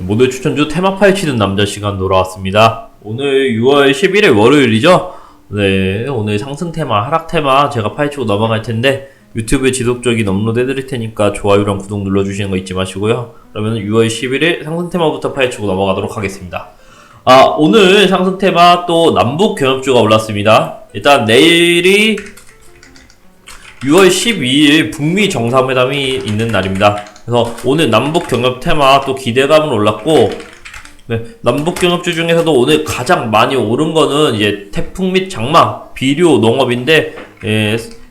모두 추천주 테마 파헤치는 남자 시간 돌아왔습니다. 오늘 6월 11일 월요일이죠? 네, 오늘 상승 테마, 하락 테마 제가 파헤치고 넘어갈 텐데 유튜브에 지속적인 업로드 해드릴 테니까 좋아요랑 구독 눌러주시는 거 잊지 마시고요. 그러면 6월 11일 상승 테마부터 파헤치고 넘어가도록 하겠습니다. 오늘 상승 테마 또 남북 경협주가 올랐습니다. 일단 내일이 6월 12일 북미 정상회담이 있는 날입니다. 그래서 오늘 남북 경협 테마 또 기대감은 올랐고, 네, 남북 경협주 중에서도 오늘 가장 많이 오른 거는 이제 태풍 및 장마, 비료, 농업인데,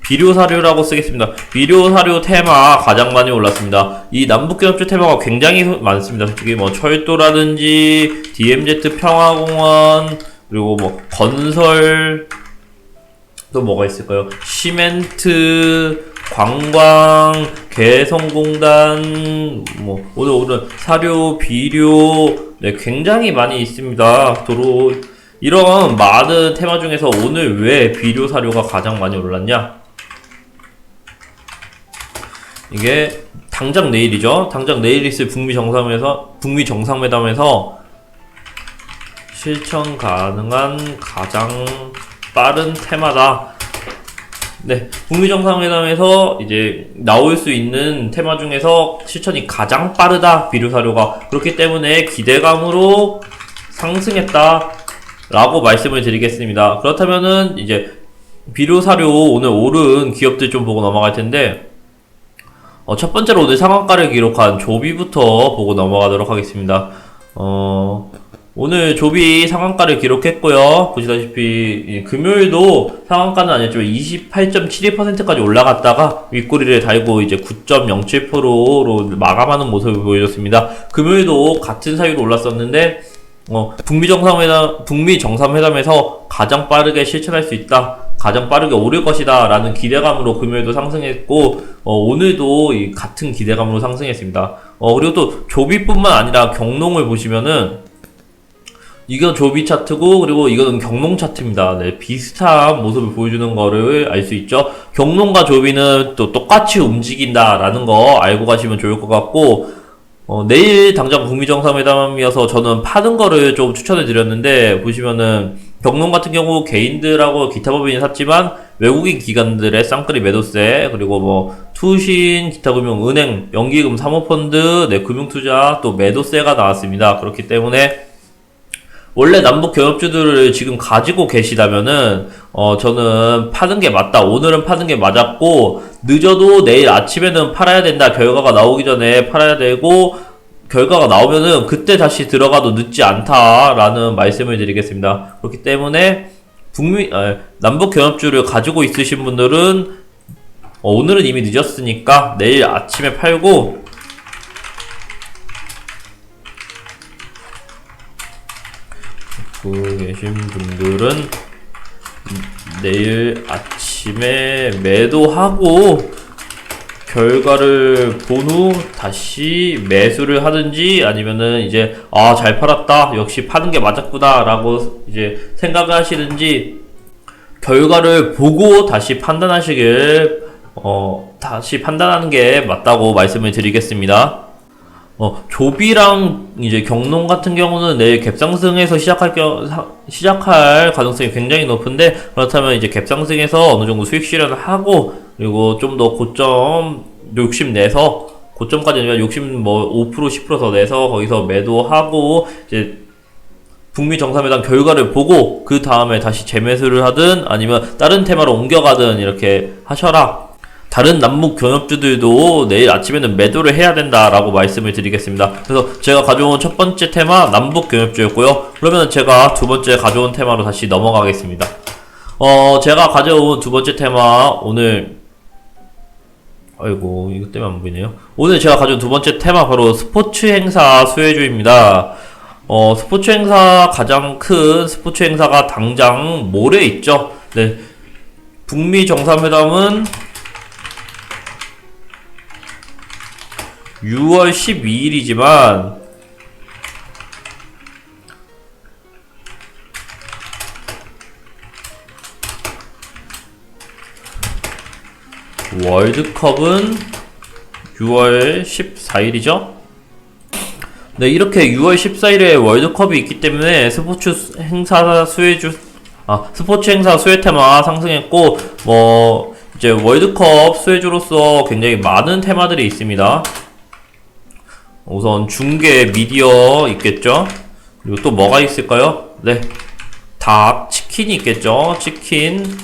비료 사료라고 쓰겠습니다. 비료 사료 테마 가장 많이 올랐습니다. 이 남북 경협주 테마가 굉장히 많습니다. 솔직히 뭐 철도라든지 DMZ 평화공원, 그리고 뭐 건설, 또 뭐가 있을까요? 시멘트, 관광, 개성공단, 뭐 오늘 사료, 비료, 네, 굉장히 많이 있습니다. 도로 이런 많은 테마 중에서 오늘 왜 비료 사료가 가장 많이 올랐냐? 이게 당장 내일이죠. 당장 내일 있을 북미 정상회담에서 실천 가능한 가장 빠른 테마다. 네, 북미 정상회담에서 이제 나올 수 있는 테마 중에서 실천이 가장 빠르다, 비료 사료가. 그렇기 때문에 기대감으로 상승했다 라고 말씀을 드리겠습니다. 그렇다면은 이제 비료 사료 오늘 오른 기업들 좀 보고 넘어갈 텐데, 첫 번째로 오늘 상한가를 기록한 조비부터 보고 넘어가도록 하겠습니다. 오늘 조비 상한가를 기록했고요. 보시다시피 금요일도 상한가는 아니었지만 28.72%까지 올라갔다가 윗꼬리를 달고 이제 9.07%로 마감하는 모습을 보여줬습니다. 금요일도 같은 사이로 올랐었는데 북미 정상회담에서 가장 빠르게 실천할 수 있다, 가장 빠르게 오를 것이다 라는 기대감으로 금요일도 상승했고, 오늘도 이 같은 기대감으로 상승했습니다. 그리고 또 조비뿐만 아니라 경농을 보시면은 이건 조비 차트고, 그리고 이거는 경농 차트입니다. 네, 비슷한 모습을 보여주는 거를 알 수 있죠. 경농과 조비는 또 똑같이 움직인다라는 거 알고 가시면 좋을 것 같고, 내일 당장 북미 정상회담이어서 저는 파는 거를 좀 추천을 드렸는데, 보시면은 경농 같은 경우 개인들하고 기타 법인이 샀지만 외국인 기관들의 쌍끌이 매도세, 그리고 뭐 투신, 기타 금융, 은행, 연기금, 사모펀드, 네, 금융투자 또 매도세가 나왔습니다. 그렇기 때문에 원래 남북 경협주들을 지금 가지고 계시다면은 저는 파는 게 맞다, 오늘은 파는 게 맞았고, 늦어도 내일 아침에는 팔아야 된다, 결과가 나오기 전에 팔아야 되고, 결과가 나오면은 그때 다시 들어가도 늦지 않다라는 말씀을 드리겠습니다. 그렇기 때문에 남북 경협주를 가지고 있으신 분들은 오늘은 이미 늦었으니까 내일 아침에 팔고, 계신 분들은 내일 아침에 매도하고 결과를 본 후 다시 매수를 하든지, 아니면은 이제 잘 팔았다, 역시 파는 게 맞았구나 라고 이제 생각을 하시든지, 결과를 보고 다시 판단하시길 다시 판단하는 게 맞다고 말씀을 드리겠습니다. 조비랑 이제 경농 같은 경우는 내일 갭상승에서 시작할 가능성이 굉장히 높은데, 그렇다면 이제 갭상승에서 어느 정도 수익 실현을 하고, 그리고 좀 더 고점 욕심내서, 고점까지 아니면 5% 10% 더 내서 거기서 매도하고, 이제 북미 정상회담 결과를 보고 그 다음에 다시 재매수를 하든 아니면 다른 테마로 옮겨가든 이렇게 하셔라. 다른 남북 경협주들도 내일 아침에는 매도를 해야 된다라고 말씀을 드리겠습니다. 그래서 제가 가져온 첫 번째 테마 남북 경협주였고요. 그러면 제가 두 번째 가져온 테마로 다시 넘어가겠습니다. 제가 가져온 두 번째 테마, 오늘 아이고 이거 때문에 안 보이네요. 오늘 제가 가져온 두 번째 테마 바로 스포츠 행사 수혜주입니다. 스포츠 행사, 가장 큰 스포츠 행사가 당장 모레 있죠. 네, 북미 정상회담은 6월 12일이지만 월드컵은 6월 14일이죠? 네, 이렇게 6월 14일에 월드컵이 있기 때문에 스포츠 행사 수혜 테마 상승했고, 이제 월드컵 수혜주로서 굉장히 많은 테마들이 있습니다. 우선 중계 미디어 있겠죠? 그리고 또 뭐가 있을까요? 네. 닭, 치킨이 있겠죠? 치킨.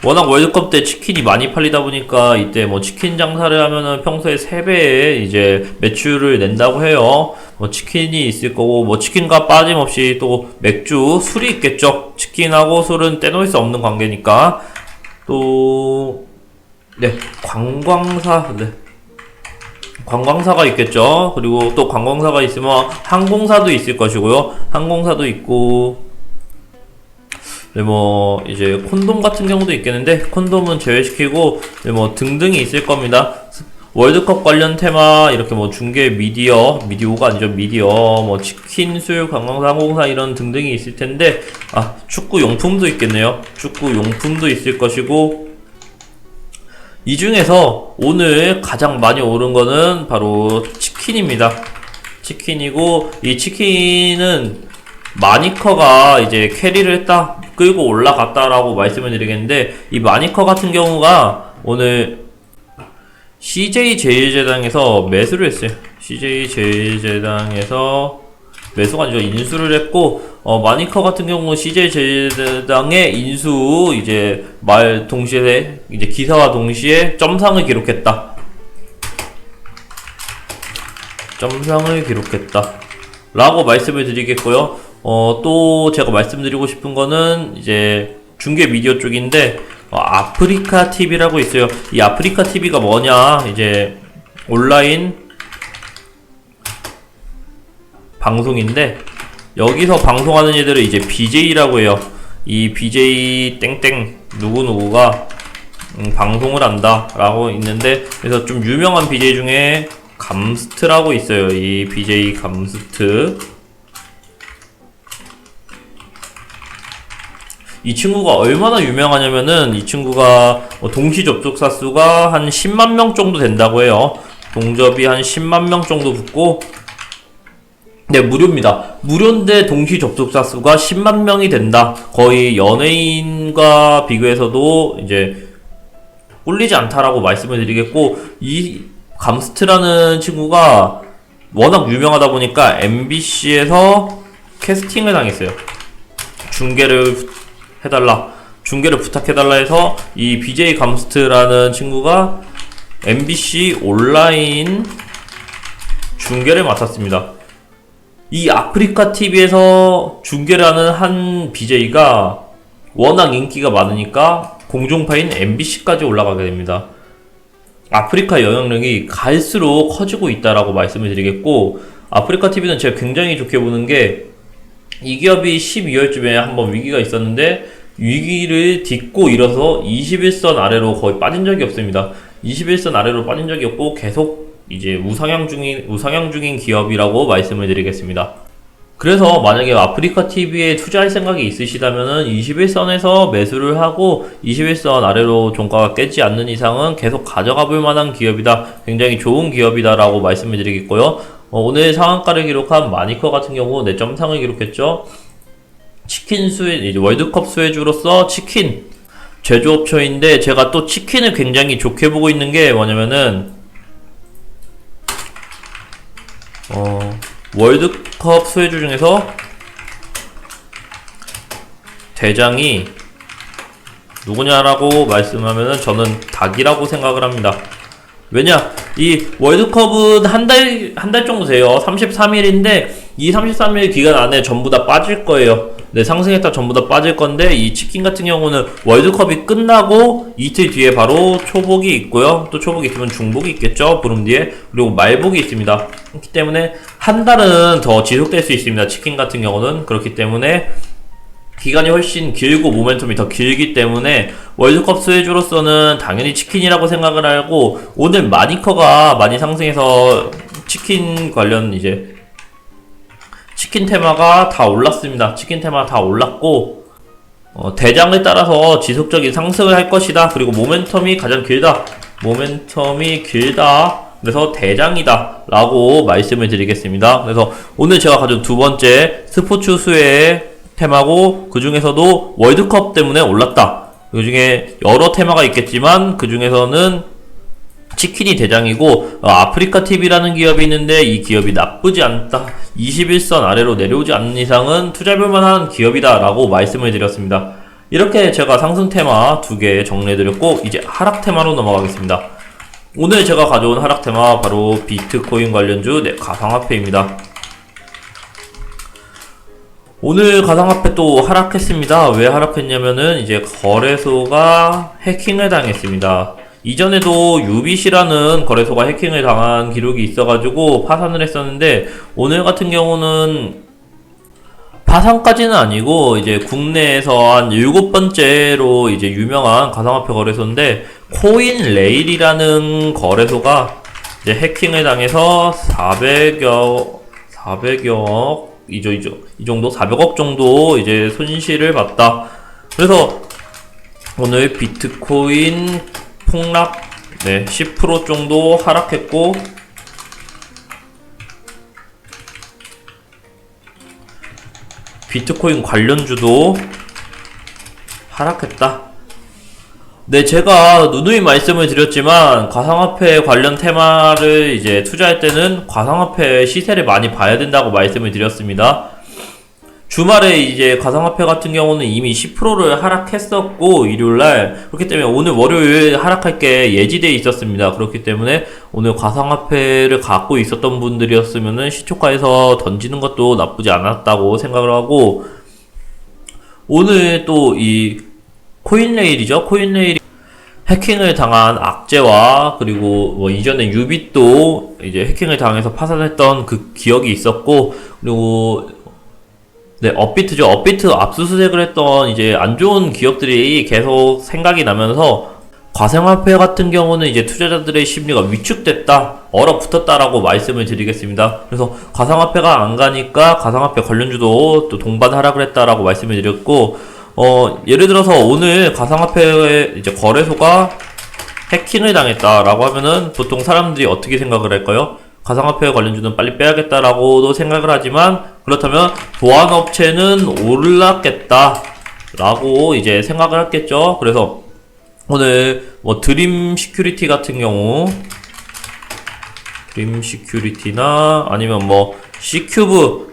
워낙 월드컵 때 치킨이 많이 팔리다 보니까 이때 치킨 장사를 하면은 평소에 3배의 이제 매출을 낸다고 해요. 치킨이 있을 거고, 치킨과 빠짐없이 또 맥주, 술이 있겠죠? 치킨하고 술은 떼놓을 수 없는 관계니까. 또, 네. 관광사가 있겠죠? 그리고 또 관광사가 있으면 항공사도 있을 것이고요. 항공사도 있고, 네, 이제 콘돔 같은 경우도 있겠는데, 콘돔은 제외시키고, 네, 등등이 있을 겁니다. 월드컵 관련 테마, 이렇게 중계 미디어가 아니죠, 미디어, 치킨, 술, 관광사, 항공사 이런 등등이 있을 텐데, 축구 용품도 있겠네요. 축구 용품도 있을 것이고, 이 중에서 오늘 가장 많이 오른 거는 바로 치킨입니다. 치킨이고, 이 치킨은 마니커가 이제 캐리를 했다, 끌고 올라갔다라고 말씀을 드리겠는데, 이 마니커 같은 경우가 오늘 CJ제일제당에서 매수를 했어요. CJ제일제당에서 매수가 아니죠. 인수를 했고, 마니커 같은 경우 CJ제일제당의 인수, 이제 동시에, 이제 기사와 동시에 점상을 기록했다. 점상을 기록했다. 라고 말씀을 드리겠고요. 또 제가 말씀드리고 싶은 거는 이제 중계 미디어 쪽인데, 아프리카 TV라고 있어요. 이 아프리카 TV가 뭐냐, 이제 온라인 방송인데, 여기서 방송하는 애들을 이제 BJ라고 해요. 이 BJ 땡땡 누구누구가 방송을 한다 라고 있는데, 그래서 좀 유명한 BJ 중에 감스트라고 있어요. 이 BJ 감스트. 이 친구가 얼마나 유명하냐면은, 이 친구가 동시 접속자 수가 한 10만 명 정도 된다고 해요. 동접이 한 10만 명 정도 붙고, 네, 무료입니다. 무료인데 동시 접속자 수가 10만 명이 된다. 거의 연예인과 비교해서도 이제 꿀리지 않다라고 말씀을 드리겠고, 이 감스트라는 친구가 워낙 유명하다 보니까 MBC에서 캐스팅을 당했어요. 중계를 부탁해달라 해서 이 BJ 감스트라는 친구가 MBC 온라인 중계를 맡았습니다. 이 아프리카 TV에서 중계를 하는 한 BJ가 워낙 인기가 많으니까 공중파인 MBC까지 올라가게 됩니다. 아프리카 영향력이 갈수록 커지고 있다라고 말씀을 드리겠고, 아프리카 TV는 제가 굉장히 좋게 보는 게, 이 기업이 12월쯤에 한번 위기가 있었는데, 위기를 딛고 일어서 21선 아래로 거의 빠진 적이 없습니다. 21선 아래로 빠진 적이 없고, 계속 이제 우상향 중인 기업이라고 말씀을 드리겠습니다. 그래서 만약에 아프리카 TV에 투자할 생각이 있으시다면은 21선에서 매수를 하고 21선 아래로 종가가 깨지 않는 이상은 계속 가져가 볼 만한 기업이다. 굉장히 좋은 기업이다 라고 말씀을 드리겠고요. 오늘 상한가를 기록한 마니커 같은 경우 4.3을 기록했죠. 치킨 이제 월드컵 수혜주로서 치킨 제조업체인데, 제가 또 치킨을 굉장히 좋게 보고 있는 게 뭐냐면은, 월드컵 수혜주 중에서 대장이 누구냐라고 말씀하면은 저는 닭이라고 생각을 합니다. 왜냐? 이 월드컵은 한 달 정도 돼요. 33일인데, 이 33일 기간 안에 전부 다 빠질 거예요. 네, 상승했다 전부 다 빠질 건데, 이 치킨 같은 경우는 월드컵이 끝나고 이틀 뒤에 바로 초복이 있고요. 또 초복이 있으면 중복이 있겠죠, 보름 뒤에. 그리고 말복이 있습니다. 그렇기 때문에 한 달은 더 지속될 수 있습니다, 치킨 같은 경우는. 그렇기 때문에 기간이 훨씬 길고 모멘텀이 더 길기 때문에 월드컵 수혜주로서는 당연히 치킨이라고 생각을 하고, 오늘 마니커가 많이 상승해서 치킨 관련 이제 치킨 테마가 다 올랐습니다. 치킨 테마 다 올랐고, 대장을 따라서 지속적인 상승을 할 것이다. 그리고 모멘텀이 가장 길다. 모멘텀이 길다. 그래서 대장이다 라고 말씀을 드리겠습니다. 그래서 오늘 제가 가져온 두 번째 스포츠 수혜의 테마고, 그 중에서도 월드컵 때문에 올랐다. 그 중에 여러 테마가 있겠지만 그 중에서는 치킨이 대장이고, 아프리카 TV라는 기업이 있는데 이 기업이 나쁘지 않다, 21선 아래로 내려오지 않는 이상은 투자해볼 만한 기업이다 라고 말씀을 드렸습니다. 이렇게 제가 상승 테마 두 개 정리해드렸고, 이제 하락 테마로 넘어가겠습니다. 오늘 제가 가져온 하락 테마 바로 비트코인 관련주 가상화폐입니다. 오늘 가상화폐 또 하락했습니다. 왜 하락했냐면은 이제 거래소가 해킹을 당했습니다. 이전에도 유빗이라는 거래소가 해킹을 당한 기록이 있어가지고 파산을 했었는데, 오늘 같은 경우는 파산까지는 아니고 이제 국내에서 한 7번째로 이제 유명한 가상화폐 거래소인데, 코인레일이라는 거래소가 이제 해킹을 당해서 400억 이 정도 400억 정도 이제 손실을 봤다. 그래서 오늘 비트코인 폭락 10% 정도 하락했고, 비트코인 관련주도 하락했다. 네, 제가 누누이 말씀을 드렸지만 가상화폐 관련 테마를 이제 투자할 때는 가상화폐 시세를 많이 봐야 된다고 말씀을 드렸습니다. 주말에 이제 가상화폐 같은 경우는 이미 10%를 하락했었고, 일요일날. 그렇기 때문에 오늘 월요일 하락할 게 예지되어 있었습니다. 그렇기 때문에 오늘 가상화폐를 갖고 있었던 분들이었으면은 시초가에서 던지는 것도 나쁘지 않았다고 생각을 하고, 오늘 또 이 코인레일이죠. 코인레일이 해킹을 당한 악재와, 그리고 뭐 이전에 유빗도 이제 해킹을 당해서 파산했던 그 기억이 있었고, 그리고 업비트죠. 업비트 압수수색을 했던 이제 안 좋은 기업들이 계속 생각이 나면서 가상화폐 같은 경우는 이제 투자자들의 심리가 위축됐다, 얼어붙었다라고 말씀을 드리겠습니다. 그래서 가상화폐가 안 가니까 가상화폐 관련주도 또 동반 하락을 했다라고 말씀을 드렸고, 예를 들어서 오늘 가상화폐 이제 거래소가 해킹을 당했다라고 하면은 보통 사람들이 어떻게 생각을 할까요? 가상화폐 관련주는 빨리 빼야겠다라고도 생각을 하지만, 그렇다면 보안업체는 올랐겠다라고 이제 생각을 했겠죠. 그래서 오늘 뭐 드림 시큐리티 같은 경우, 드림 시큐리티나 아니면 뭐 C큐브,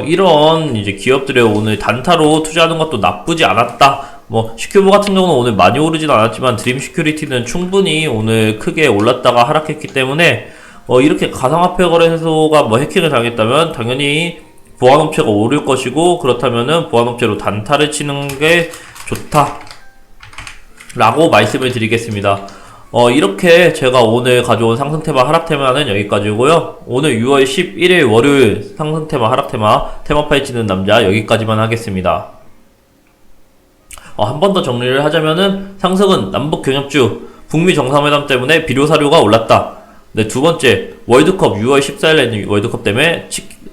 이런 이제 기업들의 오늘 단타로 투자하는 것도 나쁘지 않았다. 뭐 C큐브 같은 경우는 오늘 많이 오르진 않았지만 드림 시큐리티는 충분히 오늘 크게 올랐다가 하락했기 때문에, 이렇게 가상화폐 거래소가 뭐 해킹을 당했다면 당연히 보안업체가 오를 것이고, 그렇다면은 보안업체로 단타를 치는 게 좋다 라고 말씀을 드리겠습니다. 이렇게 제가 오늘 가져온 상승테마 하락테마는 여기까지고요. 오늘 6월 11일 월요일 상승테마 하락테마 테마파에 치는 남자 여기까지만 하겠습니다. 한 번 더 정리를 하자면은, 상승은 남북경협주 북미 정상회담 때문에 비료사료가 올랐다. 네, 두 번째, 월드컵 6월 14일에 월드컵 때문에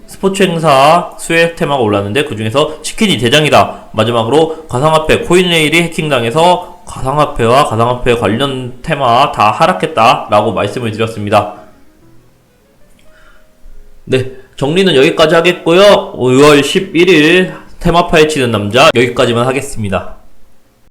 스포츠 행사 수혜 테마가 올랐는데 그 중에서 치킨이 대장이다. 마지막으로 가상화폐 코인레일이 해킹당해서 가상화폐와 가상화폐 관련 테마 다 하락했다 라고 말씀을 드렸습니다. 네, 정리는 여기까지 하겠고요. 5월 11일 테마파헤치는 남자 여기까지만 하겠습니다.